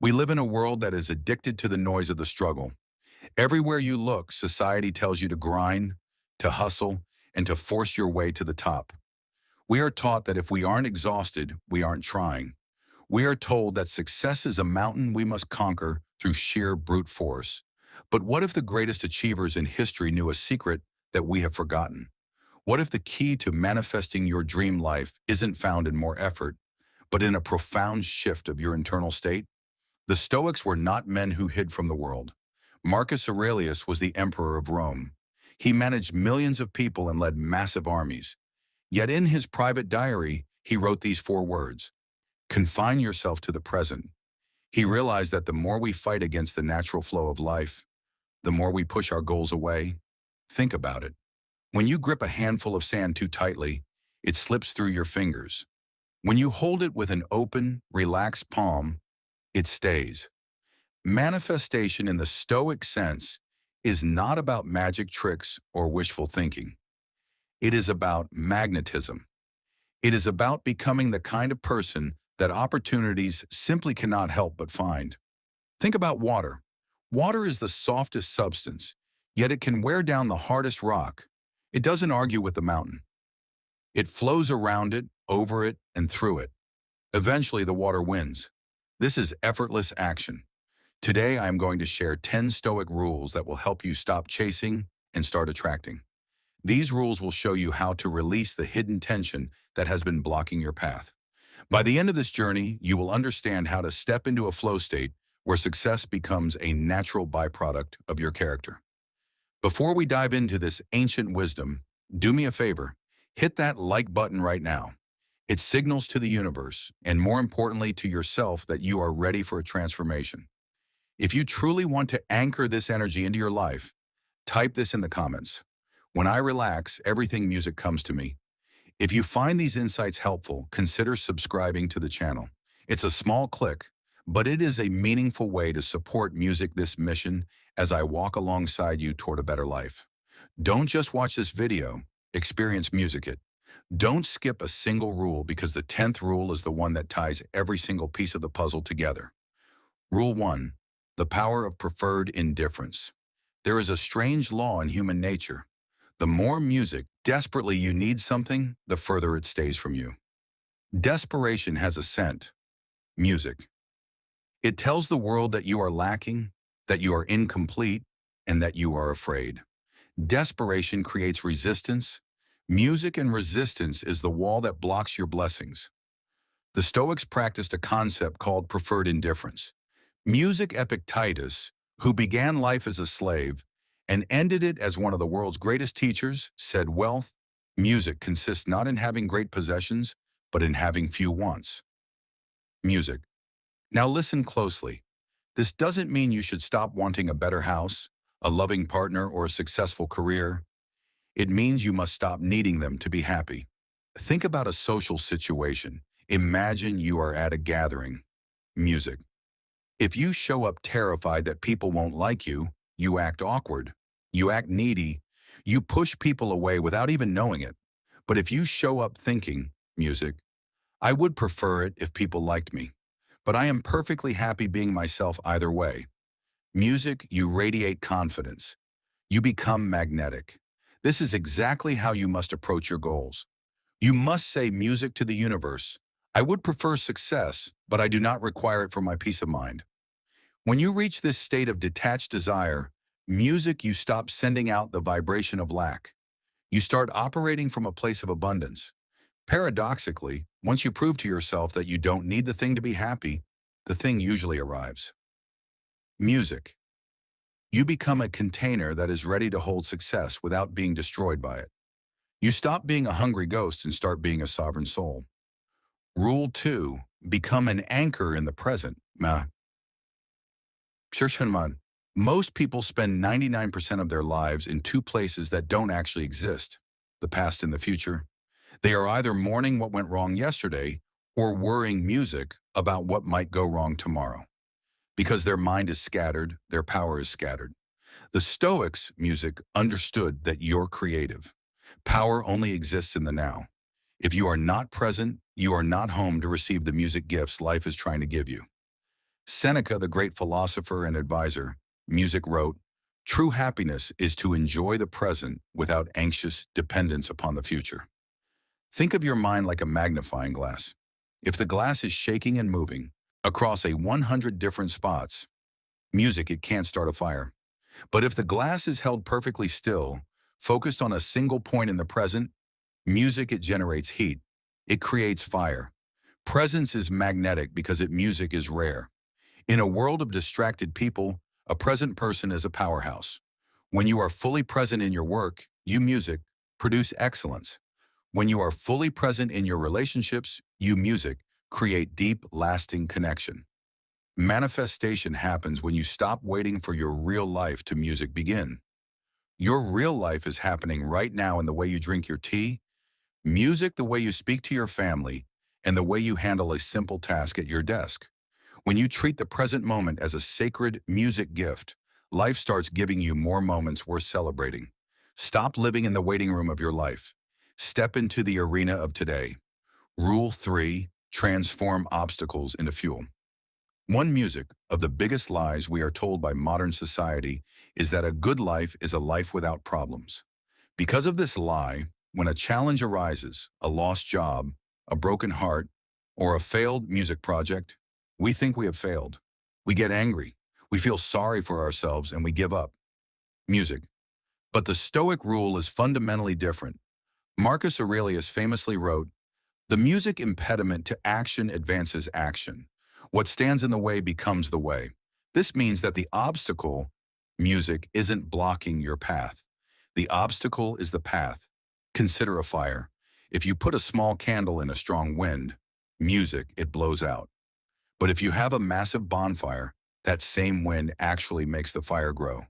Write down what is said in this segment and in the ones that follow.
We live in a world that is addicted to the noise of the struggle. Everywhere you look, society tells you to grind, to hustle, and to force your way to the top. We are taught that if we aren't exhausted, we aren't trying. We are told that success is a mountain we must conquer through sheer brute force. But what if the greatest achievers in history knew a secret that we have forgotten? What if the key to manifesting your dream life isn't found in more effort, but in a profound shift of your internal state? The Stoics were not men who hid from the world. Marcus Aurelius was the emperor of Rome. He managed millions of people and led massive armies. Yet in his private diary, he wrote these four words: confine yourself to the present. He realized that the more we fight against the natural flow of life, the more we push our goals away. Think about it. When you grip a handful of sand too tightly, it slips through your fingers. When you hold it with an open, relaxed palm, it stays. Manifestation in the Stoic sense is not about magic tricks or wishful thinking. It is about magnetism. It is about becoming the kind of person that opportunities simply cannot help but find. Think about water. Water is the softest substance, yet it can wear down the hardest rock. It doesn't argue with the mountain. It flows around it, over it, and through it. Eventually, the water wins. This is effortless action. Today, I am going to share 10 Stoic rules that will help you stop chasing and start attracting. These rules will show you how to release the hidden tension that has been blocking your path. By the end of this journey, you will understand how to step into a flow state where success becomes a natural byproduct of your character. Before we dive into this ancient wisdom, do me a favor, hit that like button right now. It signals to the universe, and more importantly to yourself, that you are ready for a transformation. If you truly want to anchor this energy into your life, type this in the comments. When I relax, everything music comes to me. If you find these insights helpful, consider subscribing to the channel. It's a small click, but it is a meaningful way to support this mission as I walk alongside you toward a better life. Don't just watch this video, experience music it. Don't skip a single rule, because the 10th rule is the one that ties every single piece of the puzzle together. Rule 1. The power of preferred indifference. There is a strange law in human nature. The more desperately you need something, the further it stays from you. Desperation has a scent: music. It tells the world that you are lacking, that you are incomplete, and that you are afraid. Desperation creates resistance. Music and resistance is the wall that blocks your blessings. The Stoics practiced a concept called preferred indifference. Epictetus, who began life as a slave and ended it as one of the world's greatest teachers, said music consists not in having great possessions, but in having few wants. Music. Now listen closely. This doesn't mean you should stop wanting a better house, a loving partner, or a successful career. It means you must stop needing them to be happy. Think about a social situation. Imagine you are at a gathering. Music. If you show up terrified that people won't like you, you act awkward. You act needy. You push people away without even knowing it. But if you show up thinking, music, I would prefer it if people liked me, but I am perfectly happy being myself either way. Music, you radiate confidence. You become magnetic. This is exactly how you must approach your goals. You must say music to the universe: I would prefer success, but I do not require it for my peace of mind. When you reach this state of detached desire, music, you stop sending out the vibration of lack. You start operating from a place of abundance. Paradoxically, once you prove to yourself that you don't need the thing to be happy, the thing usually arrives. Music. You become a container that is ready to hold success without being destroyed by it. You stop being a hungry ghost and start being a sovereign soul. Rule 2. Become an anchor in the present. Most people spend 99% of their lives in two places that don't actually exist: the past and the future. They are either mourning what went wrong yesterday or worrying music about what might go wrong tomorrow. Because their mind is scattered, their power is scattered. The Stoics' music understood that you're creative. Power only exists in the now. If you are not present, you are not home to receive the music gifts life is trying to give you. Seneca, the great philosopher and advisor, music wrote, "True happiness is to enjoy the present without anxious dependence upon the future." Think of your mind like a magnifying glass. If the glass is shaking and moving across 100 different spots, music, it can't start a fire. But if the glass is held perfectly still, focused on a single point in the present, music, it generates heat. It creates fire. Presence is magnetic because music is rare. In a world of distracted people, a present person is a powerhouse. When you are fully present in your work, you music produce excellence. When you are fully present in your relationships, you music create deep, lasting connection. Manifestation happens when you stop waiting for your real life to music begin. Your real life is happening right now in the way you drink your tea, music the way you speak to your family, and the way you handle a simple task at your desk. When you treat the present moment as a sacred music gift, life starts giving you more moments worth celebrating. Stop living in the waiting room of your life. Step into the arena of today. Rule 3, transform obstacles into fuel. One music of the biggest lies we are told by modern society is that a good life is a life without problems. Because of this lie, when a challenge arises, a lost job, a broken heart, or a failed music project, we think we have failed. We get angry. We feel sorry for ourselves and we give up. Music. But the Stoic rule is fundamentally different. Marcus Aurelius famously wrote, "The music impediment to action advances action. What stands in the way becomes the way." This means that the obstacle, music, isn't blocking your path. The obstacle is the path. Consider a fire. If you put a small candle in a strong wind, music, it blows out. But if you have a massive bonfire, that same wind actually makes the fire grow.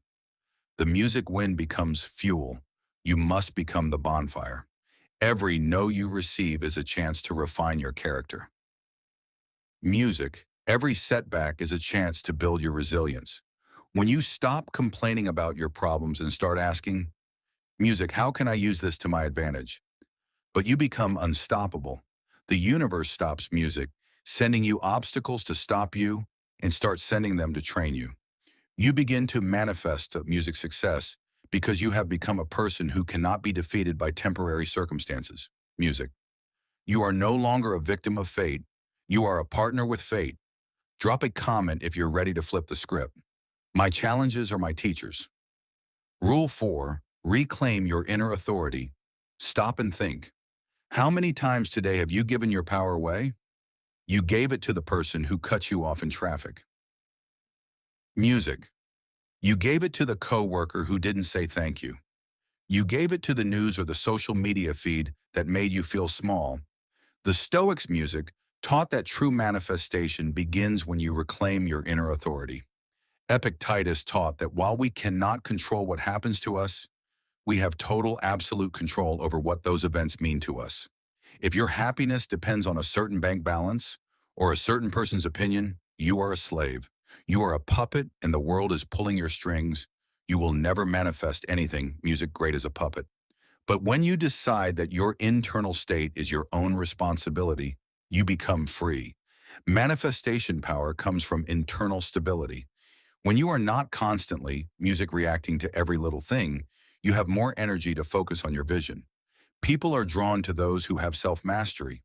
The music wind becomes fuel. You must become the bonfire. Every no you receive is a chance to refine your character. Music, every setback is a chance to build your resilience. When you stop complaining about your problems and start asking, "Music, how can I use this to my advantage?" But you become unstoppable. The universe stops music, sending you obstacles to stop you, and starts sending them to train you. You begin to manifest music success because you have become a person who cannot be defeated by temporary circumstances. Music. You are no longer a victim of fate. You are a partner with fate. Drop a comment if you're ready to flip the script. My challenges are my teachers. Rule 4, reclaim your inner authority. Stop and think. How many times today have you given your power away? You gave it to the person who cut you off in traffic. Music. You gave it to the coworker who didn't say thank you. You gave it to the news or the social media feed that made you feel small. The Stoics' music taught that true manifestation begins when you reclaim your inner authority. Epictetus taught that while we cannot control what happens to us, we have total absolute control over what those events mean to us. If your happiness depends on a certain bank balance or a certain person's opinion, you are a slave. You are a puppet and the world is pulling your strings. You will never manifest anything music great as a puppet. But when you decide that your internal state is your own responsibility, you become free. Manifestation power comes from internal stability. When you are not constantly music reacting to every little thing, you have more energy to focus on your vision. People are drawn to those who have self-mastery.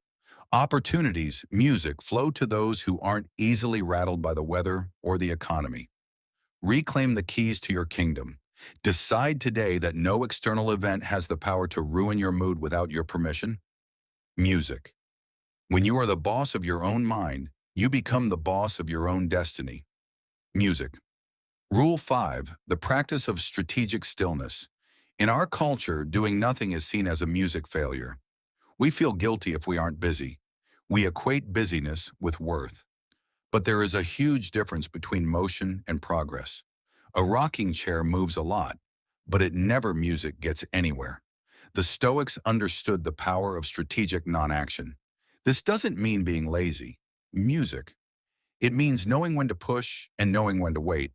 Opportunities, music, flow to those who aren't easily rattled by the weather or the economy. Reclaim the keys to your kingdom. Decide today that no external event has the power to ruin your mood without your permission. Music. When you are the boss of your own mind, you become the boss of your own destiny. Music. Rule 5, the practice of strategic stillness. In our culture, doing nothing is seen as a music failure. We feel guilty if we aren't busy. We equate busyness with worth. But there is a huge difference between motion and progress. A rocking chair moves a lot, but it never music gets anywhere. The Stoics understood the power of strategic non-action. This doesn't mean being lazy. Music. It means knowing when to push and knowing when to wait.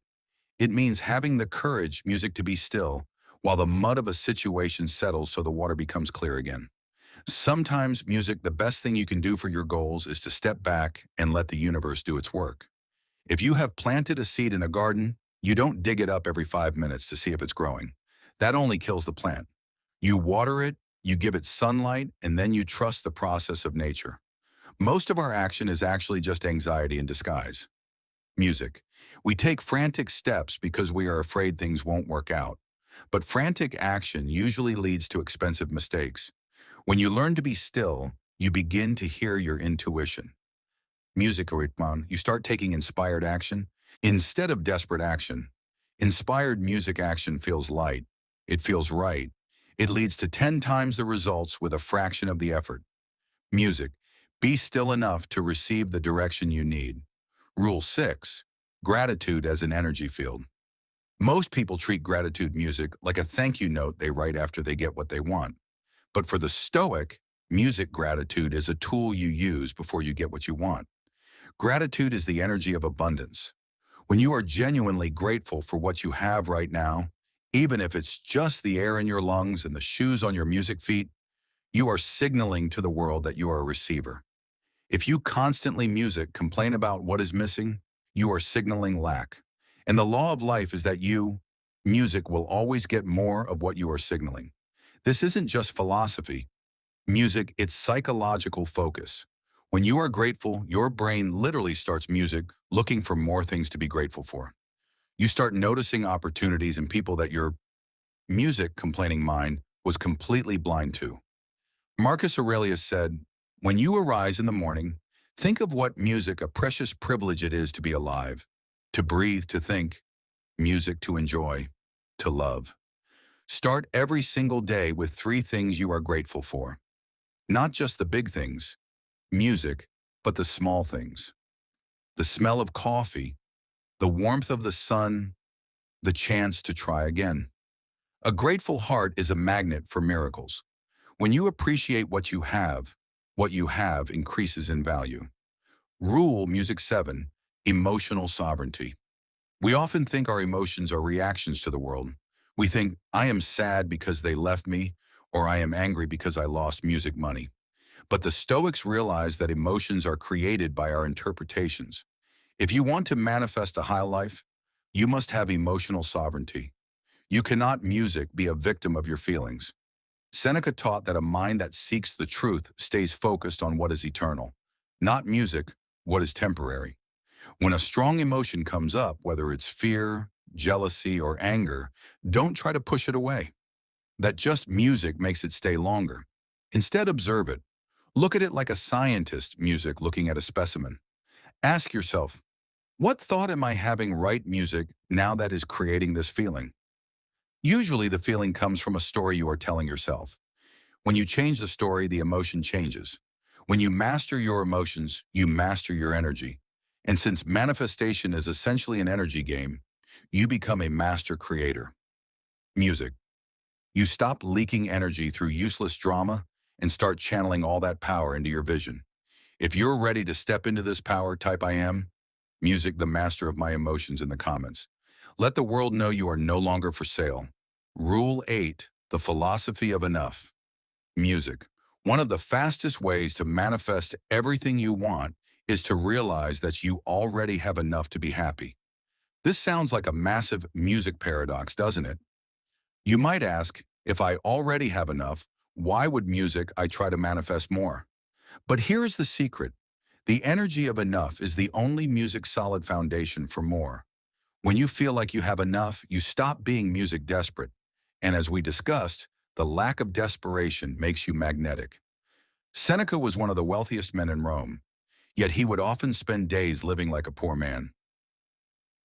It means having the courage, music, to be still, while the mud of a situation settles so the water becomes clear again. Sometimes, music, the best thing you can do for your goals is to step back and let the universe do its work. If you have planted a seed in a garden, you don't dig it up every 5 minutes to see if it's growing. That only kills the plant. You water it, you give it sunlight, and then you trust the process of nature. Most of our action is actually just anxiety in disguise. Music. We take frantic steps because we are afraid things won't work out. But frantic action usually leads to expensive mistakes. When you learn to be still, you begin to hear your intuition. Music ritman, you start taking inspired action instead of desperate action. Inspired music action feels light. It feels right. It leads to 10 times the results with a fraction of the effort. Music. Be still enough to receive the direction you need. Rule 6. Gratitude as an energy field. Most people treat gratitude music like a thank you note they write after they get what they want. But for the Stoic, music gratitude is a tool you use before you get what you want. Gratitude is the energy of abundance. When you are genuinely grateful for what you have right now, even if it's just the air in your lungs and the shoes on your music feet, you are signaling to the world that you are a receiver. If you constantly complain about what is missing, you are signaling lack. And the law of life is that music will always get more of what you are signaling. This isn't just philosophy. Music, it's psychological focus. When you are grateful, your brain literally starts looking for more things to be grateful for. You start noticing opportunities in people that your music complaining mind was completely blind to. Marcus Aurelius said, "When you arise in the morning, think of what music, a precious privilege it is to be alive, to breathe, to think, music to enjoy, to love." Start every single day with 3 things you are grateful for. Not just the big things, music, but the small things. The smell of coffee, the warmth of the sun, the chance to try again. A grateful heart is a magnet for miracles. When you appreciate what you have increases in value. Rule Music 7, Emotional Sovereignty. We often think our emotions are reactions to the world. We think, I am sad because they left me, or I am angry because I lost music money. But the Stoics realize that emotions are created by our interpretations. If you want to manifest a high life, you must have emotional sovereignty. You cannot be a victim of your feelings. Seneca taught that a mind that seeks the truth stays focused on what is eternal, not what is temporary. When a strong emotion comes up, whether it's fear, jealousy, or anger, don't try to push it away. That just music makes it stay longer. Instead, observe it. Look at it like a scientist looking at a specimen. Ask yourself, what thought am I having right now that is creating this feeling? Usually the feeling comes from a story you are telling yourself. When you change the story, the emotion changes. When you master your emotions, you master your energy. And since manifestation is essentially an energy game, you become a master creator. Music. You stop leaking energy through useless drama and start channeling all that power into your vision. If you're ready to step into this power, type I am, music, the master of my emotions in the comments. Let the world know you are no longer for sale. Rule 8, the philosophy of enough. Music. One of the fastest ways to manifest everything you want is to realize that you already have enough to be happy. This sounds like a massive music paradox, doesn't it? You might ask, if I already have enough, why would I try to manifest more? But here's the secret. The energy of enough is the only solid foundation for more. When you feel like you have enough, you stop being desperate. And as we discussed, the lack of desperation makes you magnetic. Seneca was one of the wealthiest men in Rome, yet he would often spend days living like a poor man.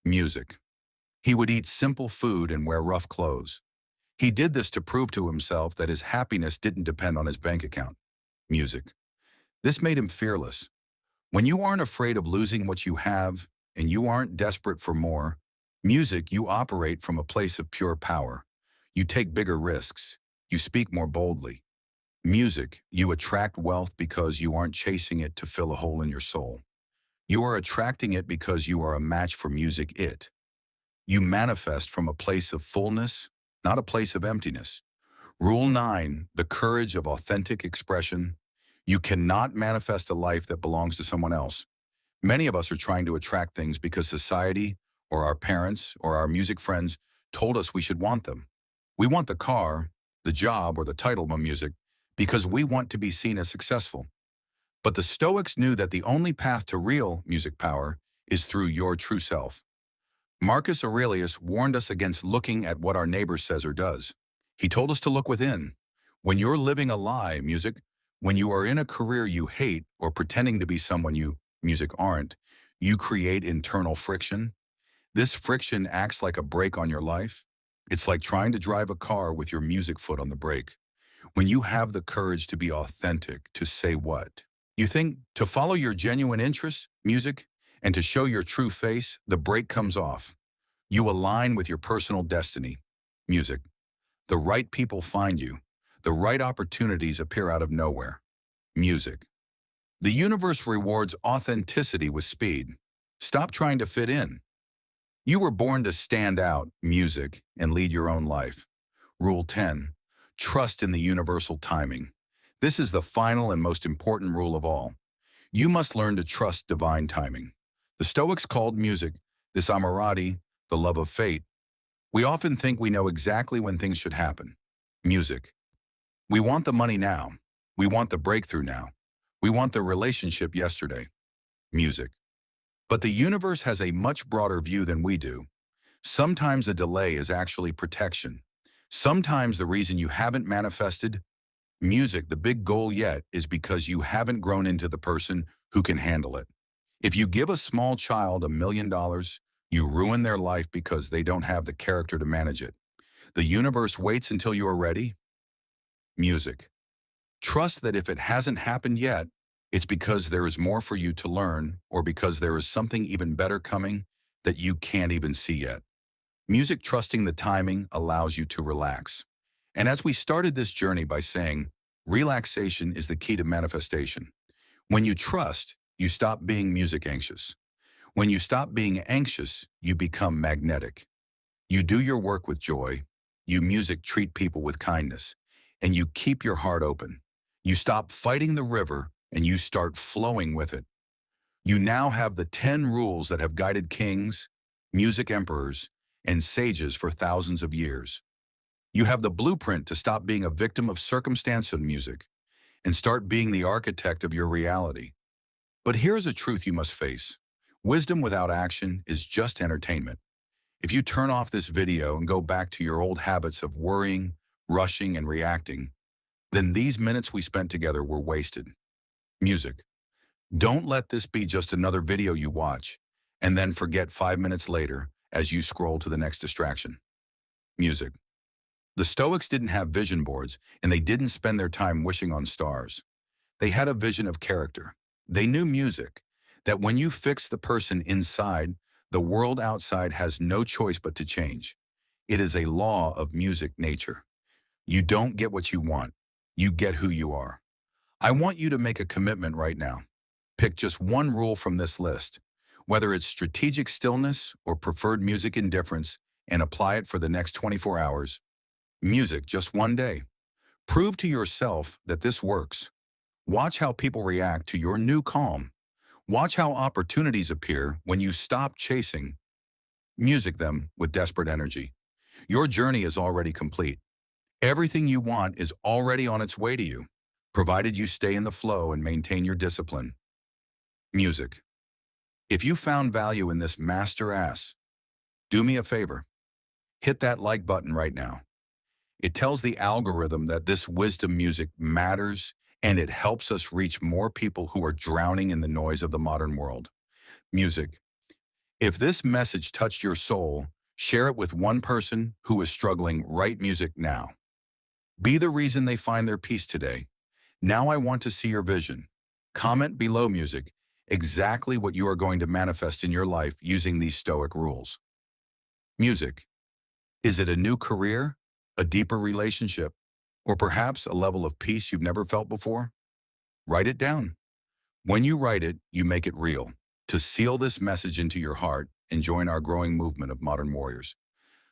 Music. He would eat simple food and wear rough clothes. He did this to prove to himself that his happiness didn't depend on his bank account. Music. This made him fearless. When you aren't afraid of losing what you have and you aren't desperate for more, you operate from a place of pure power. You take bigger risks. You speak more boldly. Music, you attract wealth because you aren't chasing it to fill a hole in your soul. You are attracting it because you are a match for it. You manifest from a place of fullness, not a place of emptiness. Rule 9, the courage of authentic expression. You cannot manifest a life that belongs to someone else. Many of us are trying to attract things because society or our parents or our music friends told us we should want them. We want the car, the job, or the title of music because we want to be seen as successful. But the Stoics knew that the only path to real music power is through your true self. Marcus Aurelius warned us against looking at what our neighbor says or does. He told us to look within. When you're living a lie, music, when you are in a career you hate or pretending to be someone you, music, aren't, you create internal friction. This friction acts like a brake on your life. It's like trying to drive a car with your music foot on the brake. When you have the courage to be authentic, to say what you think, to follow your genuine interests, music, and to show your true face, the brake comes off. You align with your personal destiny, music. The right people find you. The right opportunities appear out of nowhere, music. The universe rewards authenticity with speed. Stop trying to fit in. You were born to stand out, music, and lead your own life. Rule 10. Trust in the universal timing. This is the final and most important rule of all. You must learn to trust divine timing. The Stoics called music, this amorati, the love of fate. We often think we know exactly when things should happen. Music. We want the money now. We want the breakthrough now. We want the relationship yesterday. Music. But the universe has a much broader view than we do. Sometimes a delay is actually protection. Sometimes the reason you haven't manifested, music, the big goal yet, is because you haven't grown into the person who can handle it. If you give a small child $1,000,000, you ruin their life because they don't have the character to manage it. The universe waits until you are ready. Music. Trust that if it hasn't happened yet, it's because there is more for you to learn or because there is something even better coming that you can't even see yet. Music, trusting the timing, allows you to relax. And as we started this journey by saying, relaxation is the key to manifestation. When you trust, you stop being music anxious. When you stop being anxious, you become magnetic. You do your work with joy. You, music, treat people with kindness. And you keep your heart open. You stop fighting the river and you start flowing with it. You now have the 10 rules that have guided kings, music emperors, and sages for thousands of years. You have the blueprint to stop being a victim of circumstance in music and start being the architect of your reality. But here's a truth you must face. Wisdom without action is just entertainment. If you turn off this video and go back to your old habits of worrying, rushing, and reacting, then these minutes we spent together were wasted. Music. Don't let this be just another video you watch and then forget 5 minutes later as you scroll to the next distraction. Music. The Stoics didn't have vision boards and they didn't spend their time wishing on stars. They had a vision of character. They knew music, that when you fix the person inside, the world outside has no choice but to change. It is a law of music nature. You don't get what you want. You get who you are. I want you to make a commitment right now. Pick just one rule from this list, whether it's strategic stillness or preferred music indifference, and apply it for the next 24 hours. Music, just one day. Prove to yourself that this works. Watch how people react to your new calm. Watch how opportunities appear when you stop chasing. Music them with desperate energy. Your journey is already complete. Everything you want is already on its way to you, provided you stay in the flow and maintain your discipline. Music. If you found value in this master, do me a favor. Hit that like button right now. It tells the algorithm that this wisdom music matters and it helps us reach more people who are drowning in the noise of the modern world. Music. If this message touched your soul, share it with one person who is struggling. Write music now. Be the reason they find their peace today. Now I want to see your vision. Comment below, music, exactly what you are going to manifest in your life using these Stoic rules. Music. Is it a new career, a deeper relationship, or perhaps a level of peace you've never felt before? Write it down. When you write it, you make it real. To seal this message into your heart and join our growing movement of modern warriors.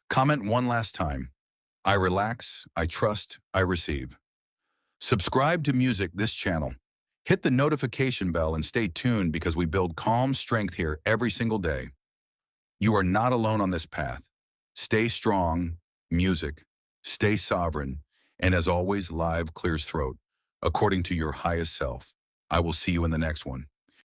Comment one last time. I relax, I trust, I receive. Subscribe to music, this channel. Hit the notification bell and stay tuned because we build calm strength here every single day. You are not alone on this path. Stay strong, music, stay sovereign, and as always, live clears throat, according to your highest self. I will see you in the next one.